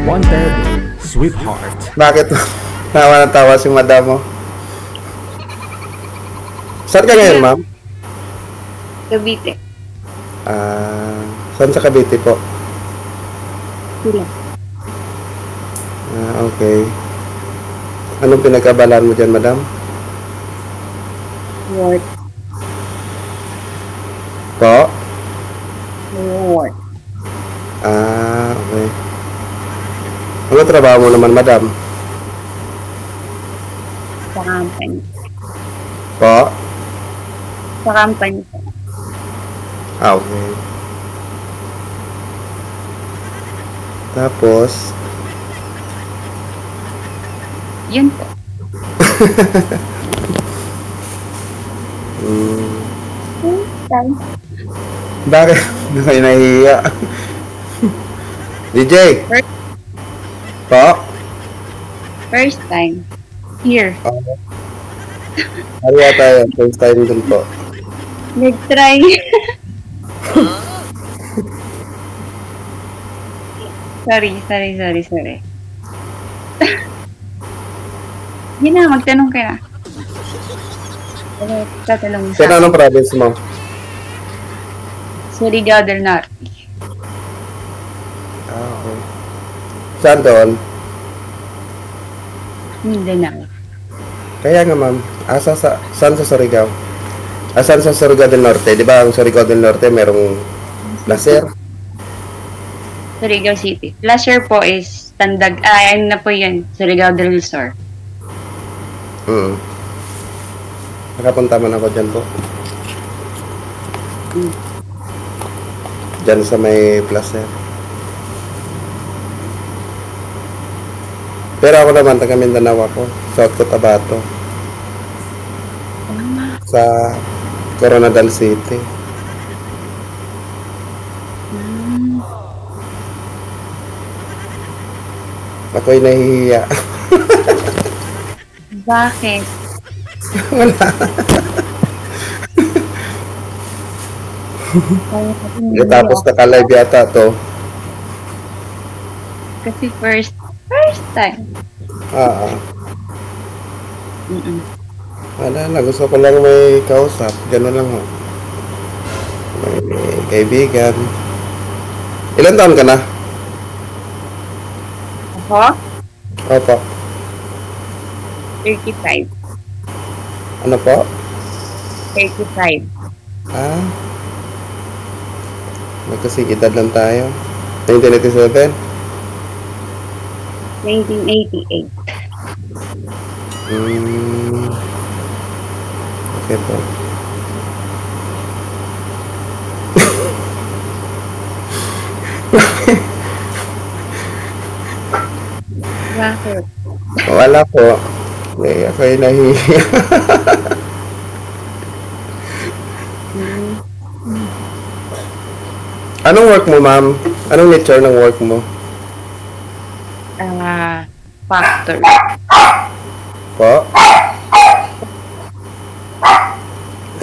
Wanted, sweetheart. Bakit? Tawa na tawa si madam mo. Saan ka ngayon, ma'am? Cavite. Saan sa Cavite po? Sila. Okay. Anong pinagkabalaan mo dyan, madam? Work. Po? Work. Okay. Ano trabaho mo naman, madam? Sa company. Po? Sa company. Okay. Tapos, Yun po. Time. bakit? Bakit nahihiya? DJ? Po? First time. Here. Ano tayo? First time dun po. Nag-try. Sorry. Yun na, magtanong ka na. Tatanong mo Saan anong province mo? Surigao del Norte. Okay. Saan doon? Mindanao. Kaya nga, ma'am. Saan sa Surigao? Saan sa Surigao del Norte? Di ba ang Surigao del Norte merong laser? Surigao City. Last year po is Tandag. Ano na po yun? Surigao del Sur. Nakapunta man ako dyan po. Dyan sa may placer. Pero ako naman, taga Mindanao ako. South Cotabato. Sa Coronadal City. Ako'y nahihiya. Bakit? Wala. Tapos naka-live yata to. Kasi first time. Wala na, gusto ko lang may kausap. Gano'n lang ho. May kaibigan. Ilan taon ka na? Ako? Opo. 35. Ano po? 35. Magkasing edad lang tayo. 1987? 1988. Okay po. Bakit? Wala po. Ako'y nahihiya. Anong work mo, ma'am? Anong nature ng work mo? Factory. Po?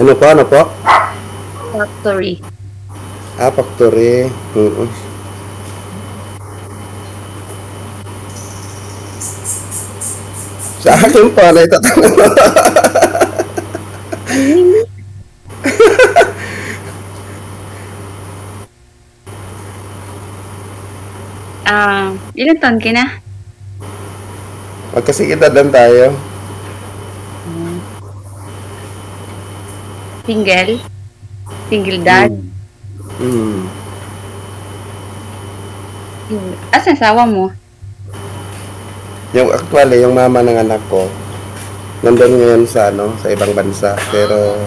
Ano po? Factory. Factory. Sa akin po, ano itatanong? Ilan taon ka na? Magkasing edad lang tayo. Single? Single dad? Asan asawa mo? Yung actually, yung mama ng anak ko, nandun ngayon sa sa ibang bansa, pero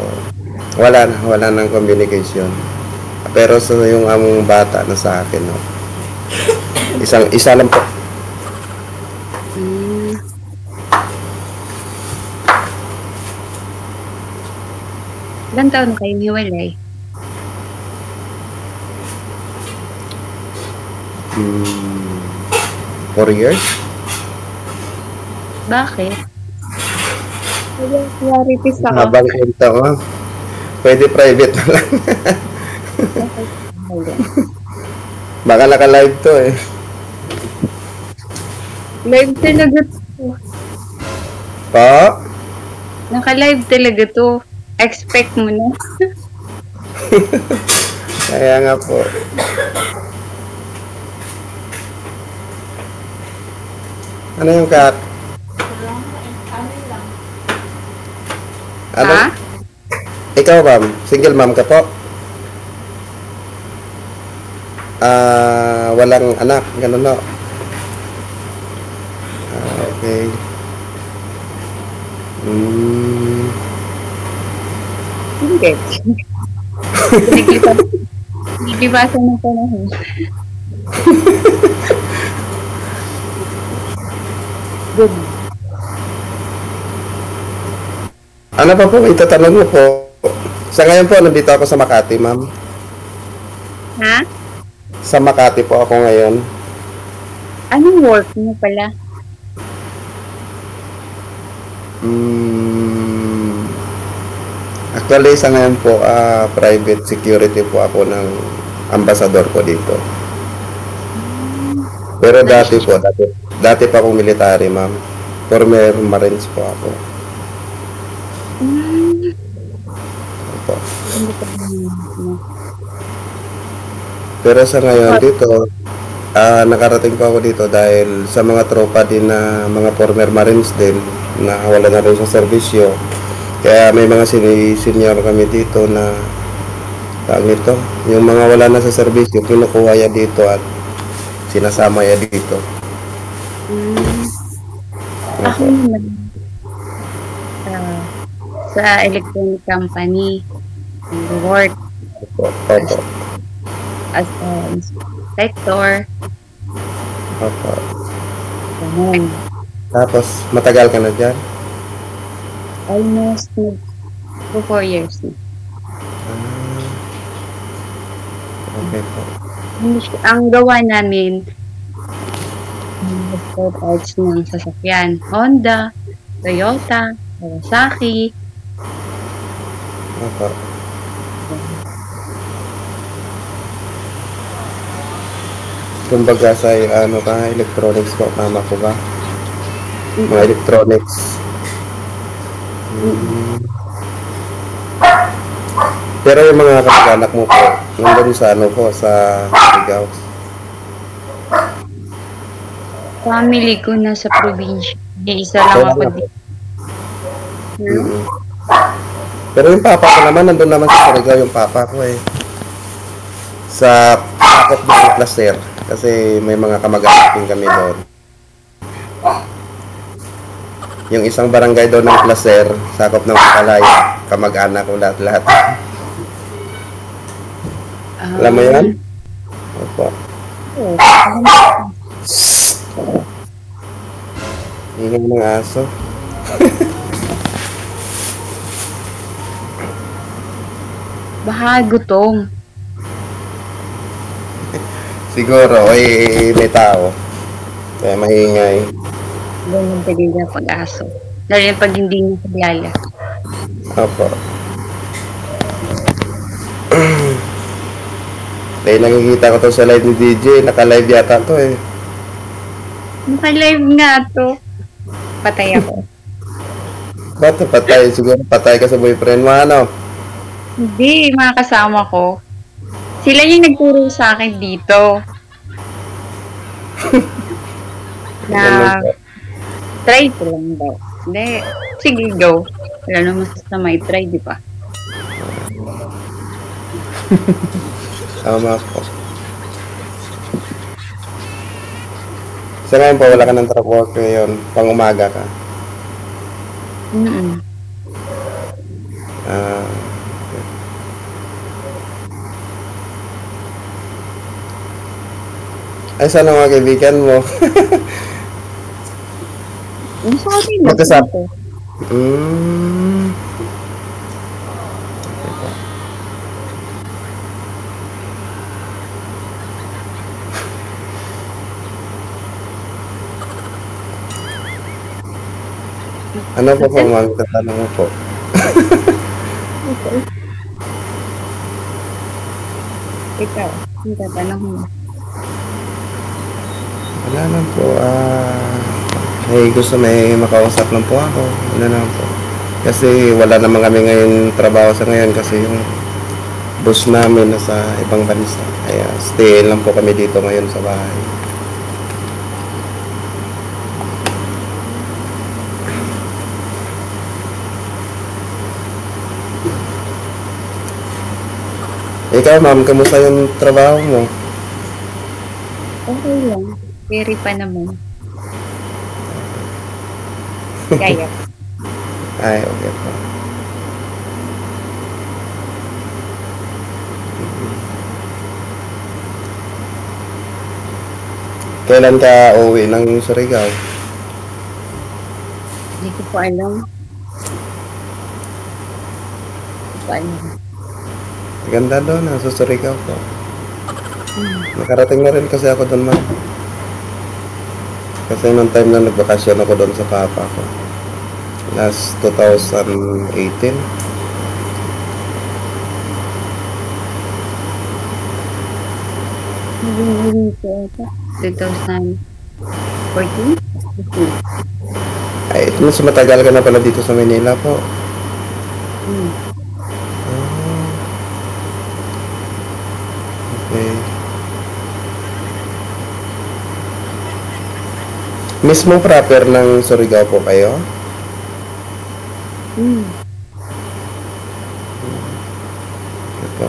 wala nang communication. Pero yung among bata na sa akin, no. Isa lang po. Ilan taon kayong hiwalay? 4 years? Bakit? Clarities ako. Habang kwento ko, pwede private na lang. Baka naka-live to eh. Live talaga to. Po? Naka-live talaga to. Expect mo na. Kaya nga po. Ano yung cat? Ano? Ha? Ikaw, ma'am. Single ma'am ka po? Walang anak. Ganun no? Okay. Hindi. Naglipasan ng panahon. Good. Ano pa po? Itatanong mo po. Sa ngayon po, nandito ako sa Makati, ma'am. Ha? Sa Makati po ako ngayon. Anong work mo pala? Actually, sa ngayon po, private security po ako ng ambassador ko dito. Pero dati pa akong military, ma'am. Former Marines po ako. Opo. Pero sa ngayon dito, nakarating pa ako dito dahil sa mga tropa din na mga former Marines din na wala na rin sa serbisyo. Kaya may mga senior kami dito na tawag nito, yung mga wala na sa serbisyo, kinukuha ya dito at sinasama ya dito. Ako naman, sa electronic company, work Opo. as a inspector. Opo. Ganun. Tapos, matagal ka na dyan? Almost 4 years na. Okay po. Ang gawa namin, sport parts ng sasakyan. Honda, Toyota, Kawasaki. Opo. Kumbaga sa electronics po, tama ko ba? Mga electronics. Pero yung mga kamag-anak mo po, nandun sa sa Surigao. Family ko nasa probinsya. Isa lang ako dito. Pero yung papa ko naman, nandun naman sa Surigao yung papa ko eh. Sa sakop ng Placer. Kasi may mga kamag-anak din kami doon. Yung isang barangay doon ng Placer, sakop ng Palaya, kamag-anak ko lahat-lahat. Alam mo yan? Opo. Ingay ng aso. Baka gutom. Siguro, may tao. Kaya maingay. Ganyan talaga pag-aso. Lalo yung pag hindi niya kilala. Opo. Kaya nakikita ko to sa live ni DJ. Naka-live yata to eh. Naka-live nga to. Patay ako. Ba't patay? Siguro patay ka sa boyfriend mo, ano? Hindi, mga kasama ko. Sila yung nagturo sa akin dito. Na try ko lang daw. Hindi, sige go. Wala naman sa may try, di ba? Tama po. Sa ngayon po, wala ka ng trabaho ngayon. Pang umaga ka. Ay, sana mga kaibigan mo. Sabi na. Magkasama. Ano po po mga tatanong mo po? Ikaw, yung tatanong mo. Wala lang po. gusto may makausap lang po ako. Ano lang po. Kasi wala naman kami ngayon trabaho sa ngayon kasi yung boss namin nasa ibang bansa. Kaya stay lang po kami dito ngayon sa bahay. Ikaw, ma'am, kamusta yung trabaho mo? Okay lang. Very pa naman. Kaya. Ay, okay po. Kailan ka uwi ng Surigao? Hindi ko po alam. Paano? Ganda doon, sa Surigao po. Nakarating na rin kasi ako doon, ma'am. Kasi nung time na nagbakasyon ako doon sa papa ko. Last 2018. Hindi ko ito. 2014? Ay, mas matagal ka na pala dito sa Manila po. Okay. Mismo proper ng Surigao po kayo? Ito.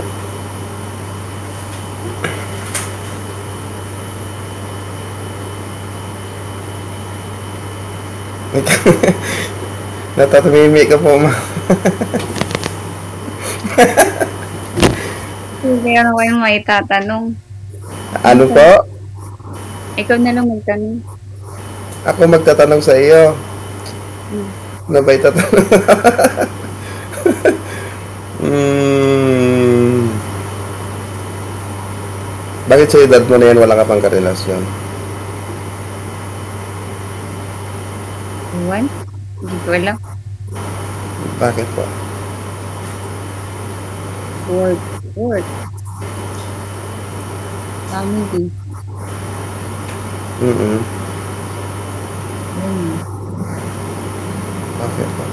Natatumimi ka po, ma. Hindi ano kayong may tatanong. Ano po? Ikaw na lang magtanong. Ako magtatanong sa iyo. Ano ba itatanong? Bakit sa edad mo na yan wala ka pang karelasyon? Iwan? Hindi ko alam. Bakit po? Work. Family. Bakit po?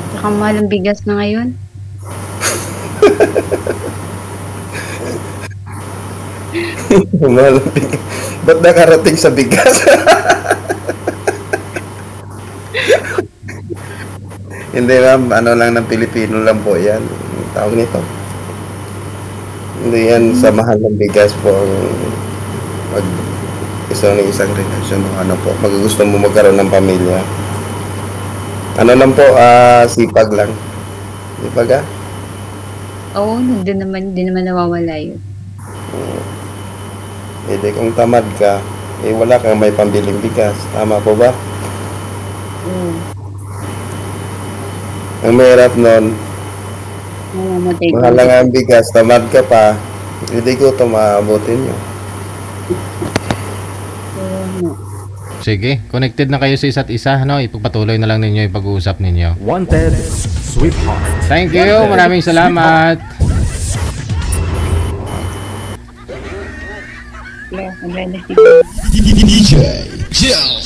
Tsaka mahal ang bigas na ngayon. Mahal ang bigas. Ba't nakarating sa bigas? Hindi, ma'am, ano lang ng Pilipino lang po yan. Ang tawag nito. Hindi yan sa mahal ng bigas po pag isang relasyon o ano po. Pag gusto mo magkaroon ng pamilya. Ano lang po, sipag lang. Sipag Oo, hindi naman nawawala yun. Hindi kung tamad ka, wala kang may pambiling bigas. Tama po ba? Ang mahirap nun, Mamamatay mahal lang ang bigas, tamad ka pa, hindi ko ito maabutin nyo. Sige, connected na kayo sa isa't isa, no? Ipagpatuloy na lang ninyo yung pag-uusap ninyo. Wanted, sweetheart. Thank you, maraming salamat. Yeah, DJ Joe.